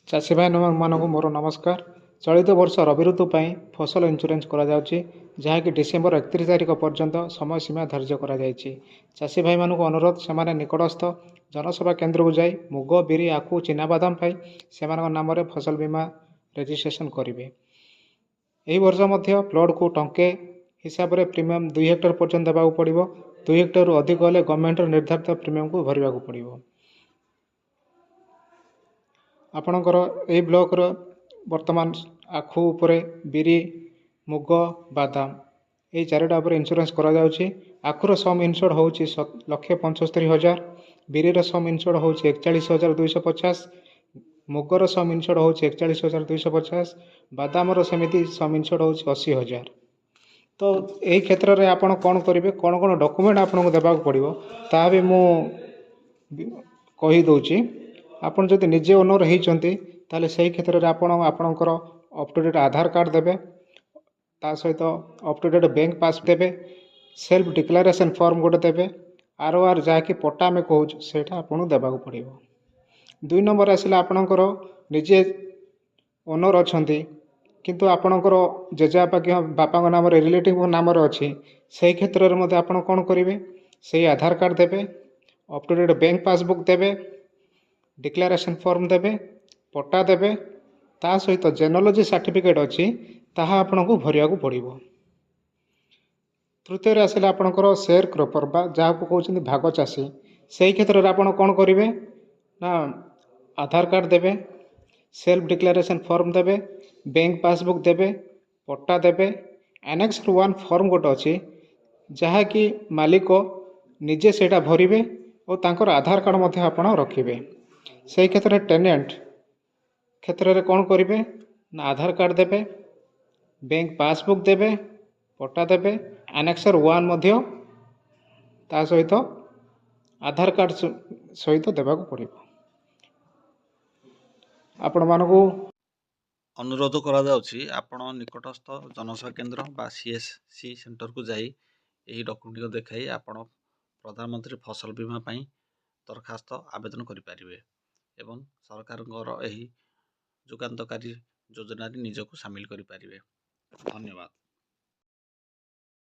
चाषी भाई मानक मोर नमस्कार। चलित वर्ष रवि ऋतु ପାଇଁ फसल इन्ସୁରାन्स କରାଯାଉଛି, ଯାହାକି ଡିସେମ୍ବର 31 ତାରିଖ ପର୍ଯ୍ୟନ୍ତ ସମୟ ସୀମା ଧାର୍ଯ୍ୟ କରାଯାଇଛି। ଚାଷୀ ଭାଇମାନଙ୍କୁ ଅନୁରୋଧ, ସେମାନେ ନିକଟସ୍ଥ ଜନସେବା କେନ୍ଦ୍ରକୁ ଯାଇ ମୁଗ, ବିରି, ଆଖୁ, ଚିନାବାଦାମ ପାଇଁ ସେମାନଙ୍କ ନାମରେ ଫସଲ ବୀମା ରେଜିଷ୍ଟ୍ରେସନ କରିବେ। ଏହି ବର୍ଷ ମଧ୍ୟ ପ୍ଲଟ୍କୁ ଟଙ୍କେ ହିସାବରେ ପ୍ରିମିୟମ୍ 2 ହେକ୍ଟର ପର୍ଯ୍ୟନ୍ତ ଦେବାକୁ ପଡ଼ିବ। 2 ହେକ୍ଟରରୁ ଅଧିକ ହେଲେ ଗଭର୍ଣ୍ଣମେଣ୍ଟର ନିର୍ଦ୍ଧାରିତ ପ୍ରିମିୟମକୁ ଭରିବାକୁ ପଡ଼ିବ। ଆପଣଙ୍କର ଏହି ବ୍ଲକର ବର୍ତ୍ତମାନ ଆଖୁ ଉପରେ, ବିରି, ମୁଗ, ବାଦାମ ଏହି ଚାରିଟା ଉପରେ ଇନ୍ସୁରାନ୍ସ କରାଯାଉଛି। ଆଖୁର ସମ୍ ଇନ୍ସୁର୍ଡ ହେଉଛି 1,75,000, ବିରିର ସମ୍ ଇନ୍ସୁର୍ଡ ହେଉଛି 41,250, ମୁଗର ସମ୍ ଇନ୍ସୁର୍ଡ ହେଉଛି 41,250, ବାଦାମର ସେମିତି ସମ୍ ଇନ୍ସୁର୍ଡ ହେଉଛି 80,000। ତ ଏହି କ୍ଷେତ୍ରରେ ଆପଣ କ'ଣ କରିବେ, କ'ଣ ଡକୁମେଣ୍ଟ ଆପଣଙ୍କୁ ଦେବାକୁ ପଡ଼ିବ ତାହା ବି ମୁଁ କହିଦେଉଛି। ଆପଣ ଯଦି ନିଜେ ଓନର୍ ହେଇଛନ୍ତି ତାହେଲେ ସେହି କ୍ଷେତ୍ରରେ ଆପଣ ଆପଣଙ୍କର up to date Aadhaar card ଦେବେ, ତା ସହିତ up to date bank pass ଦେବେ, ସେଲ୍ଫ ଡିକ୍ଲାରେସନ୍ ଫର୍ମ ଗୋଟେ ଦେବେ, ROR ଯାହାକି ପଟ୍ଟା ଆମେ କହୁଛୁ ସେଇଟା ଆପଣଙ୍କୁ ଦେବାକୁ ପଡ଼ିବ। 2 ନମ୍ବର ଆସିଲା, ଆପଣଙ୍କର ନିଜେ ଓନର୍ ଅଛନ୍ତି କିନ୍ତୁ ଆପଣଙ୍କର ଜେଜେବାପା କିମ୍ବା ବାପାଙ୍କ ନାମରେ ରିଲେଟିଭ୍ଙ୍କ ନାମରେ ଅଛି, ସେହି କ୍ଷେତ୍ରରେ ମଧ୍ୟ ଆପଣ କ'ଣ କରିବେ, ସେଇ ଆଧାର କାର୍ଡ଼ ଦେବେ, up to date bank passbook ଦେବେ, ଡିକ୍ଲାରେସନ୍ ଫର୍ମ ଦେବେ, ପଟ୍ଟା ଦେବେ, ତା ସହିତ ଜେନୋଲୋଜି ସାର୍ଟିଫିକେଟ୍ ଅଛି ତାହା ଆପଣଙ୍କୁ ଭରିବାକୁ ପଡ଼ିବ। ତୃତୀୟରେ ଆସିଲେ ଆପଣଙ୍କର ସେୟାର କ୍ରପର ବା ଯାହାକୁ କହୁଛନ୍ତି ଭାଗ ଚାଷୀ, ସେହି କ୍ଷେତ୍ରରେ ଆପଣ କ'ଣ କରିବେ ନା ଆଧାର କାର୍ଡ଼ ଦେବେ, ସେଲ୍ଫ ଡିକ୍ଲାରେସନ୍ ଫର୍ମ ଦେବେ, ବ୍ୟାଙ୍କ ପାସବୁକ୍ ଦେବେ, ପଟ୍ଟା ଦେବେ। ଆନେକ୍ସର 1 ଫର୍ମ ଗୋଟେ ଅଛି ଯାହାକି ମାଲିକ ନିଜେ ସେଇଟା ଭରିବେ ଓ ତାଙ୍କର ଆଧାର କାର୍ଡ଼ ମଧ୍ୟ ଆପଣ ରଖିବେ। ସେହି କ୍ଷେତ୍ରରେ ଟେନେଣ୍ଟ କ୍ଷେତ୍ରରେ କ'ଣ କରିବେ ନା ଆଧାର କାର୍ଡ଼ ଦେବେ, ବ୍ୟାଙ୍କ ପାସବୁକ୍ ଦେବେ, ପଟ୍ଟା ଦେବେ, ଆନେକ୍ସର 1 ମଧ୍ୟ ତା ସହିତ ଆଧାର କାର୍ଡ଼ ସହିତ ଦେବାକୁ ପଡ଼ିବ। ଆପଣମାନଙ୍କୁ ଅନୁରୋଧ କରାଯାଉଛି, ଆପଣ ନିକଟସ୍ଥ ଜନସେବା କେନ୍ଦ୍ର ବା CSC ସେଣ୍ଟରକୁ ଯାଇ ଏହି ଡକ୍ୟୁମେଣ୍ଟକୁ ଦେଖାଇ ଆପଣ ପ୍ରଧାନମନ୍ତ୍ରୀ ଫସଲ ବୀମା ପାଇଁ ଦରଖାସ୍ତ ଆବେଦନ କରିପାରିବେ ଏବଂ ସରକାରଙ୍କର ଏହି ଯୁଗାନ୍ତକାରୀ ଯୋଜନାରେ ନିଜକୁ ସାମିଲ କରିପାରିବେ। ଧନ୍ୟବାଦ।